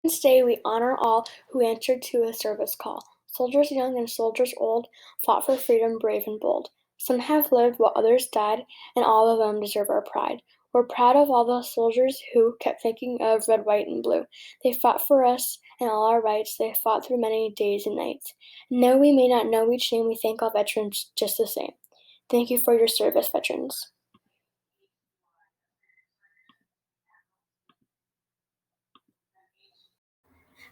Day, we honor all who answered to a service call. Soldiers young and soldiers old fought for freedom brave and bold. Some have lived while others died, and all of them deserve our pride. We're proud of all the soldiers who kept thinking of red, white, and blue. They fought for us and all our rights. They fought through many days and nights. And though we may not know each name, we thank all veterans just the same. Thank you for your service, veterans.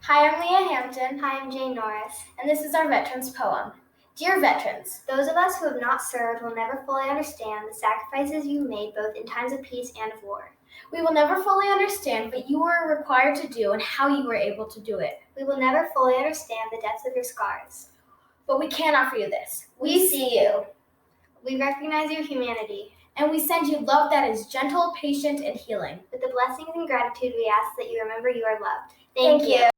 Hi, I'm Leah Hampton. Hi, I'm Jane Norris. And this is our Veterans Poem. Dear veterans, those of us who have not served will never fully understand the sacrifices you made both in times of peace and of war. We will never fully understand what you were required to do and how you were able to do it. We will never fully understand the depths of your scars. But we can offer you this. We see you. We recognize your humanity. And we send you love that is gentle, patient, and healing. With the blessings and gratitude, we ask that you remember you are loved. Thank you.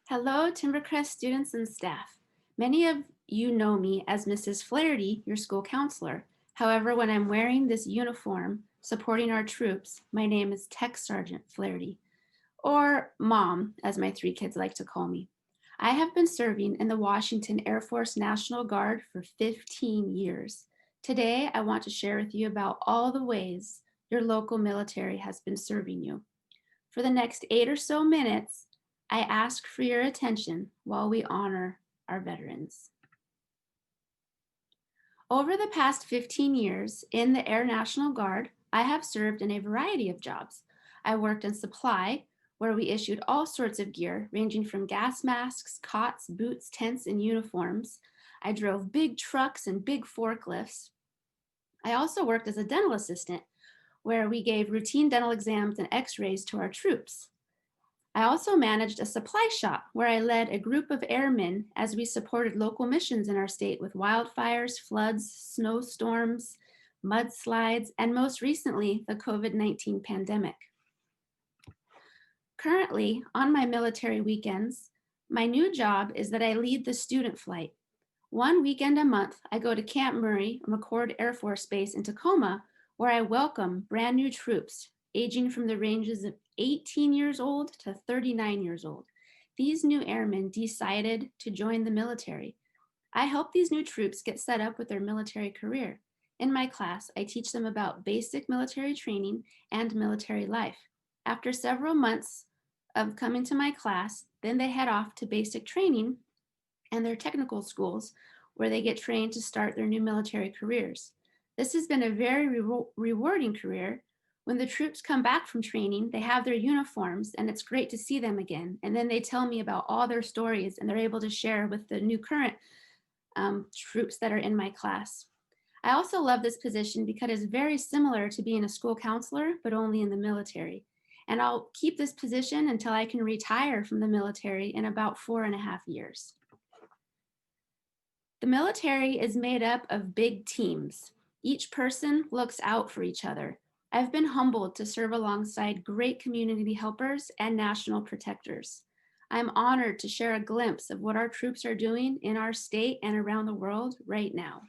Hello, Timbercrest students and staff. Many of you know me as Mrs. Flaherty, your school counselor. However, when I'm wearing this uniform supporting our troops, my name is TSgt Flaherty, or Mom, as my 3 kids like to call me. I have been serving in the Washington Air Force National Guard for 15 years. Today, I want to share with you about all the ways your local military has been serving you. For the next 8 or so minutes, I ask for your attention while we honor our veterans. Over the past 15 years in the Air National Guard, I have served in a variety of jobs. I worked in supply, where we issued all sorts of gear, ranging from gas masks, cots, boots, tents, and uniforms. I drove big trucks and big forklifts. I also worked as a dental assistant, where we gave routine dental exams and x-rays to our troops. I also managed a supply shop where I led a group of airmen as we supported local missions in our state with wildfires, floods, snowstorms, mudslides, and most recently, the COVID-19 pandemic. Currently, on my military weekends, my new job is that I lead the student flight. One weekend a month, I go to Camp Murray, McCord Air Force Base in Tacoma, where I welcome brand new troops, aging from the ranges of 18 years old to 39 years old. These new airmen decided to join the military. I help these new troops get set up with their military career. In my class, I teach them about basic military training and military life. After several months of coming to my class, then they head off to basic training and their technical schools where they get trained to start their new military careers. This has been a very rewarding career. When the troops come back from training, they have their uniforms and it's great to see them again. And then they tell me about all their stories and they're able to share with the new current troops that are in my class. I also love this position because it's very similar to being a school counselor, but only in the military. And I'll keep this position until I can retire from the military in about 4.5 years. The military is made up of big teams. Each person looks out for each other. I've been humbled to serve alongside great community helpers and national protectors. I'm honored to share a glimpse of what our troops are doing in our state and around the world right now.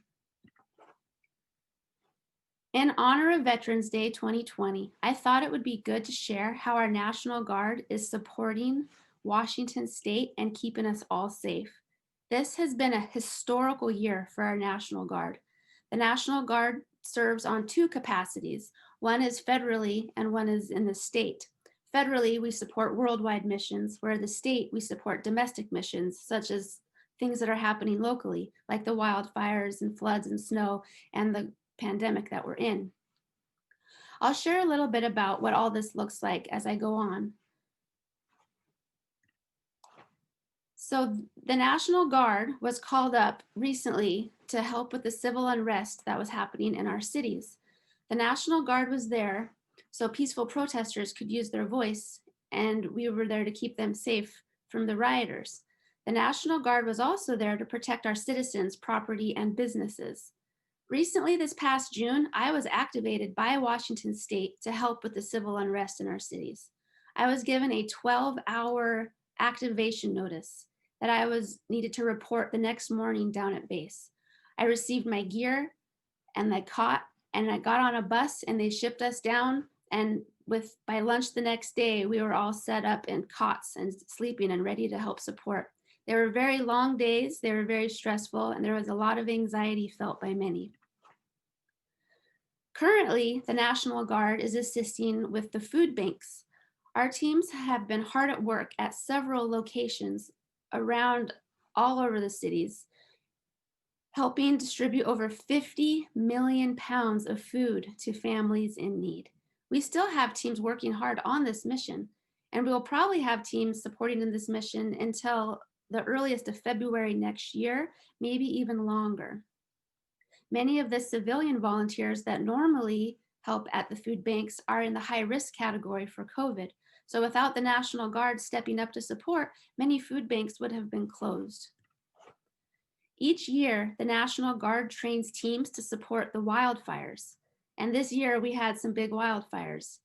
In honor of Veterans Day 2020, I thought it would be good to share how our National Guard is supporting Washington State and keeping us all safe. This has been a historical year for our National Guard. The National Guard serves on 2 capacities. One is federally and one is in the state. Federally, we support worldwide missions, where the state, we support domestic missions, such as things that are happening locally, like the wildfires and floods and snow and the pandemic that we're in. I'll share a little bit about what all this looks like as I go on. So the National Guard was called up recently to help with the civil unrest that was happening in our cities. The National Guard was there so peaceful protesters could use their voice, and we were there to keep them safe from the rioters. The National Guard was also there to protect our citizens' property and businesses. Recently, this past June, I was activated by Washington State to help with the civil unrest in our cities. I was given a 12-hour activation notice that I was needed to report the next morning down at base. I received my gear and I got on a bus and they shipped us down And by lunch the next day, we were all set up in cots and sleeping and ready to help support. They were very long days, they were very stressful, and there was a lot of anxiety felt by many. Currently, the National Guard is assisting with the food banks. Our teams have been hard at work at several locations around all over the cities, helping distribute over 50 million pounds of food to families in need. We still have teams working hard on this mission, and we will probably have teams supporting in this mission until the earliest of February next year, maybe even longer. Many of the civilian volunteers that normally help at the food banks are in the high risk category for COVID. So without the National Guard stepping up to support, many food banks would have been closed. Each year, the National Guard trains teams to support the wildfires. And this year we had some big wildfires.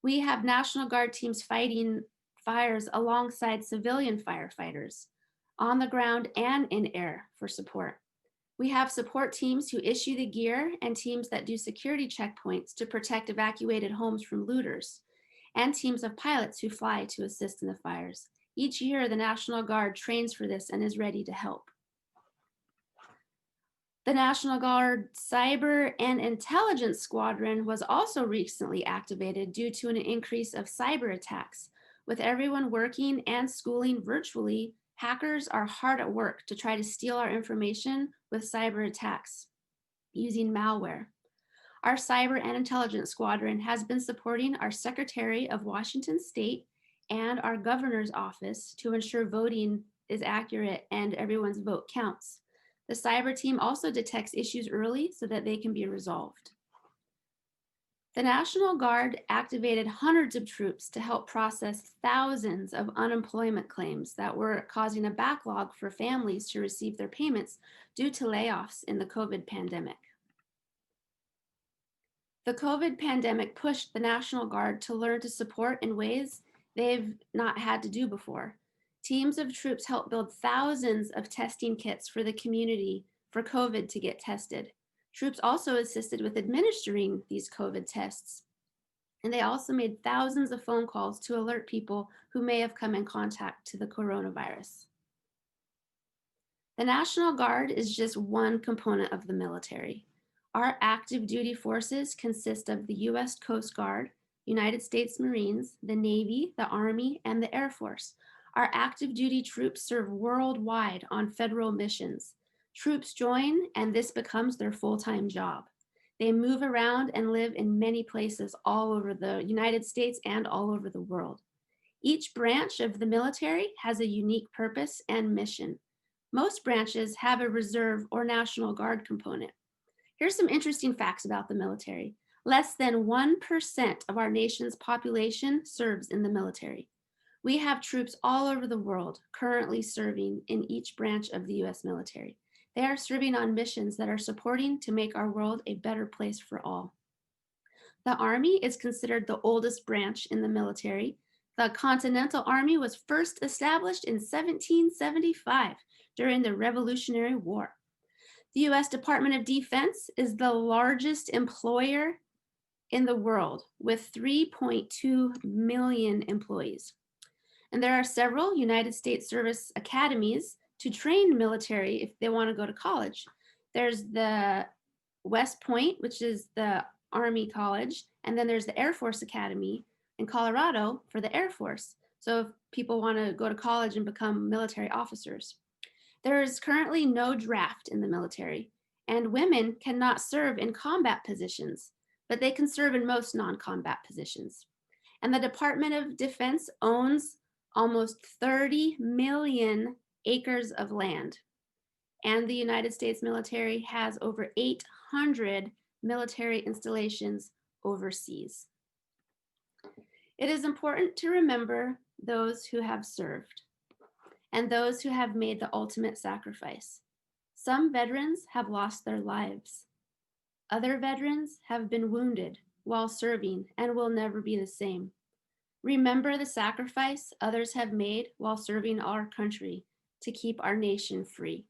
We have National Guard teams fighting fires alongside civilian firefighters on the ground and in air for support. We have support teams who issue the gear and teams that do security checkpoints to protect evacuated homes from looters, and teams of pilots who fly to assist in the fires. Each year, the National Guard trains for this and is ready to help. The National Guard Cyber and Intelligence Squadron was also recently activated due to an increase of cyber attacks. With everyone working and schooling virtually, hackers are hard at work to try to steal our information with cyber attacks using malware. Our Cyber and Intelligence Squadron has been supporting our Secretary of Washington State and our Governor's office to ensure voting is accurate and everyone's vote counts. The cyber team also detects issues early so that they can be resolved. The National Guard activated hundreds of troops to help process thousands of unemployment claims that were causing a backlog for families to receive their payments due to layoffs in the COVID pandemic. The COVID pandemic pushed the National Guard to learn to support in ways they've not had to do before. Teams of troops helped build thousands of testing kits for the community for COVID to get tested. Troops also assisted with administering these COVID tests. And they also made thousands of phone calls to alert people who may have come in contact to the coronavirus. The National Guard is just one component of the military. Our active duty forces consist of the U.S. Coast Guard, United States Marines, the Navy, the Army, and the Air Force. Our active duty troops serve worldwide on federal missions. Troops join, and this becomes their full-time job. They move around and live in many places all over the United States and all over the world. Each branch of the military has a unique purpose and mission. Most branches have a reserve or National Guard component. Here's some interesting facts about the military. Less than 1% of our nation's population serves in the military. We have troops all over the world currently serving in each branch of the U.S. military. They are serving on missions that are supporting to make our world a better place for all. The Army is considered the oldest branch in the military. The Continental Army was first established in 1775 during the Revolutionary War. The U.S. Department of Defense is the largest employer in the world with 3.2 million employees. And there are several United States service academies to train military if they want to go to college. There's the West Point, which is the Army College, and then there's the Air Force Academy in Colorado for the Air Force. So if people want to go to college and become military officers. There is currently no draft in the military, and women cannot serve in combat positions, but they can serve in most non-combat positions. And the Department of Defense owns almost 30 million acres of land. And the United States military has over 800 military installations overseas. It is important to remember those who have served and those who have made the ultimate sacrifice. Some veterans have lost their lives. Other veterans have been wounded while serving and will never be the same. Remember the sacrifice others have made while serving our country to keep our nation free.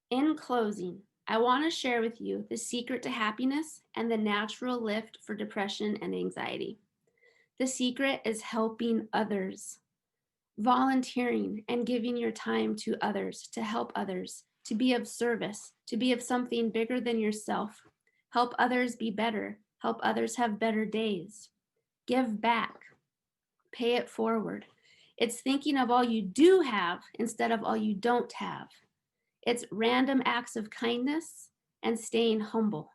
In closing, I want to share with you the secret to happiness and the natural lift for depression and anxiety. The secret is helping others, volunteering and giving your time to others, to help others, to be of service, to be of something bigger than yourself. Help others be better. Help others have better days. Give back. Pay it forward. It's thinking of all you do have instead of all you don't have. It's random acts of kindness and staying humble.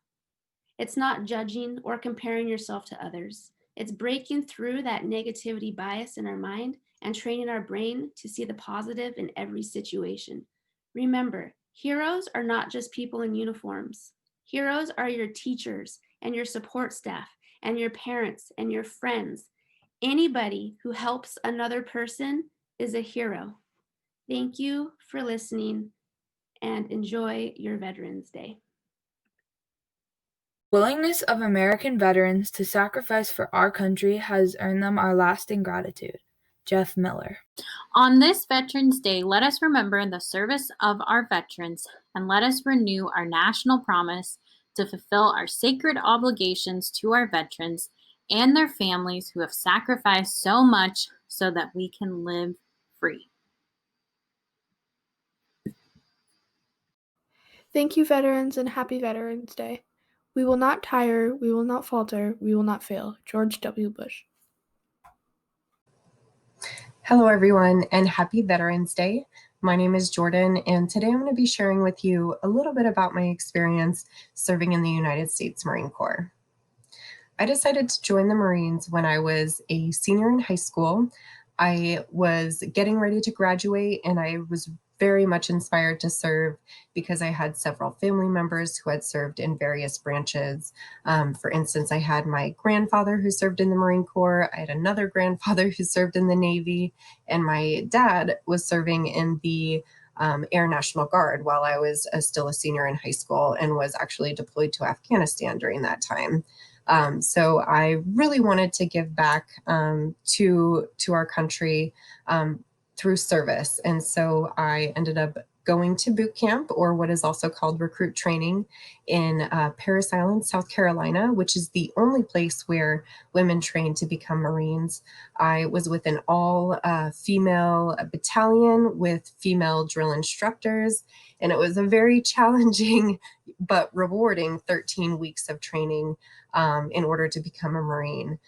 It's not judging or comparing yourself to others. It's breaking through that negativity bias in our mind and training our brain to see the positive in every situation. Remember, heroes are not just people in uniforms. Heroes are your teachers and your support staff and your parents and your friends. Anybody who helps another person is a hero. Thank you for listening and enjoy your Veterans Day. Willingness of American veterans to sacrifice for our country has earned them our lasting gratitude. Jeff Miller. On this Veterans Day, let us remember the service of our veterans and let us renew our national promise to fulfill our sacred obligations to our veterans and their families who have sacrificed so much so that we can live free. Thank you, veterans, and happy Veterans Day. We will not tire, we will not falter, we will not fail. George W. Bush. Hello, everyone, and happy Veterans Day. My name is Jordan, and today I'm going to be sharing with you a little bit about my experience serving in the United States Marine Corps. I decided to join the Marines when I was a senior in high school. I was getting ready to graduate, and I was very much inspired to serve because I had several family members who had served in various branches. For instance, I had my grandfather who served in the Marine Corps. I had another grandfather who served in the Navy, and my dad was serving in the Air National Guard while I was still a senior in high school and was actually deployed to Afghanistan during that time. So I really wanted to give back to our country through service. And so I ended up going to boot camp, or what is also called recruit training, in Parris Island, South Carolina, which is the only place where women train to become Marines. I was with an all-female battalion with female drill instructors, and it was a very challenging but rewarding 13 weeks of training in order to become a Marine.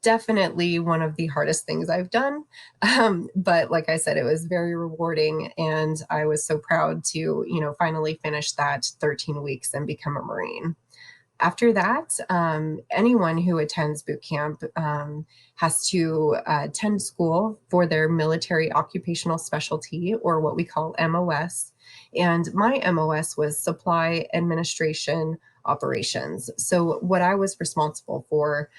Definitely one of the hardest things I've done. But like I said, it was very rewarding, and I was so proud to, finally finish that 13 weeks and become a Marine. After that, anyone who attends boot camp has to attend school for their military occupational specialty, or what we call MOS. And my MOS was supply administration operations. So what I was responsible for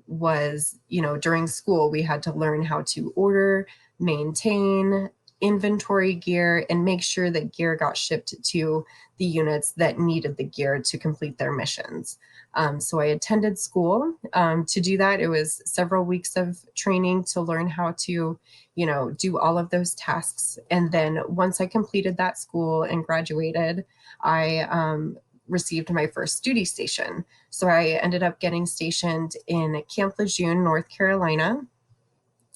was, during school, we had to learn how to order, maintain, inventory gear, and make sure that gear got shipped to the units that needed the gear to complete their missions. So I attended school to do that. It was several weeks of training to learn how to, do all of those tasks. And then once I completed that school and graduated, I received my first duty station. So I ended up getting stationed in Camp Lejeune, North Carolina.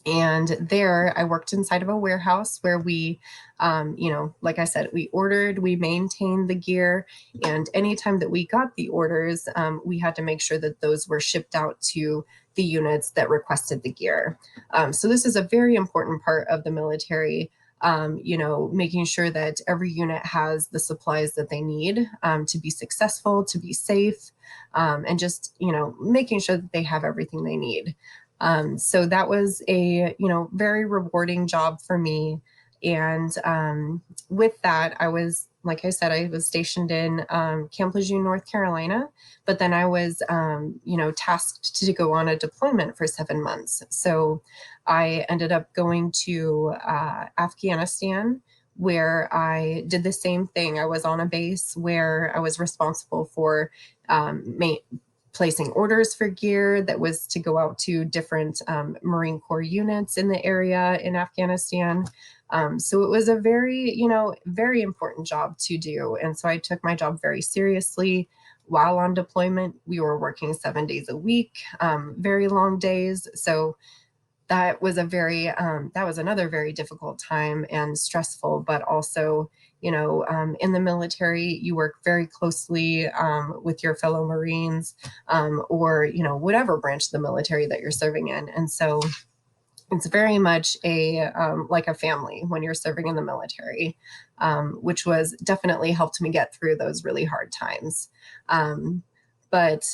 And there I worked inside of a warehouse where we, like I said, we ordered, we maintained the gear, and anytime that we got the orders, we had to make sure that those were shipped out to the units that requested the gear. So this is a very important part of the military, making sure that every unit has the supplies that they need to be successful, to be safe, and just, making sure that they have everything they need. So that was a, very rewarding job for me. And with that, I was, like I said, I was stationed in Camp Lejeune, North Carolina, but then I was, tasked to go on a deployment for 7 months. So I ended up going to Afghanistan, where I did the same thing. I was on a base where I was responsible for placing orders for gear that was to go out to different Marine Corps units in the area in Afghanistan. So it was a very, very important job to do. And so I took my job very seriously. While on deployment, we were working 7 days a week, very long days. So that was another very difficult time and stressful, but also, in the military, you work very closely with your fellow Marines, or, whatever branch of the military that you're serving in. And so it's very much like a family when you're serving in the military, which was definitely helped me get through those really hard times. But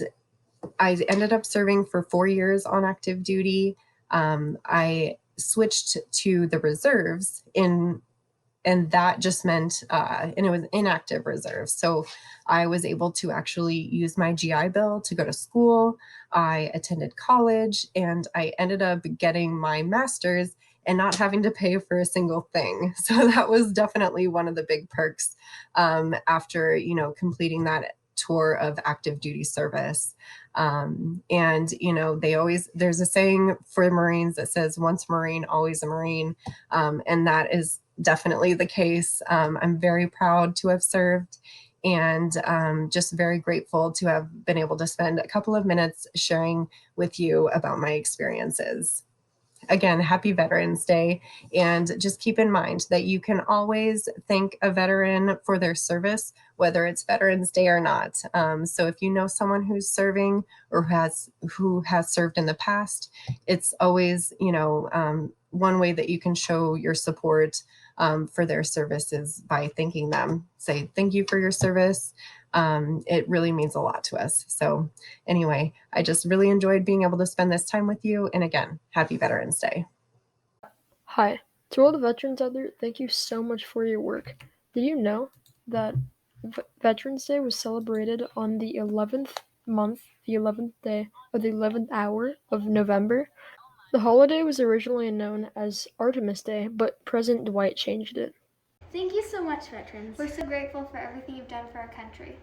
I ended up serving for 4 years on active duty. I switched to the reserves and that just meant, and it was inactive reserve. So I was able to actually use my GI Bill to go to school. I attended college, and I ended up getting my master's and not having to pay for a single thing. So that was definitely one of the big perks after, completing that tour of active duty service. And, there's a saying for Marines that says, once a Marine, always a Marine. And that is definitely the case. I'm very proud to have served, and just very grateful to have been able to spend a couple of minutes sharing with you about my experiences. Again, happy Veterans Day. And just keep in mind that you can always thank a veteran for their service, whether it's Veterans Day or not. So if you know someone who's serving or who has served in the past, it's always, one way that you can show your support for their services by thanking them. Say, thank you for your service. It really means a lot to us. So anyway, I just really enjoyed being able to spend this time with you. And again, happy Veterans Day. Hi. To all the veterans out there, thank you so much for your work. Did you know that Veterans Day was celebrated on the 11th month, the 11th day, or the 11th hour of November? The holiday was originally known as Artemis Day, but President Dwight changed it. Thank you so much, veterans. We're so grateful for everything you've done for our country.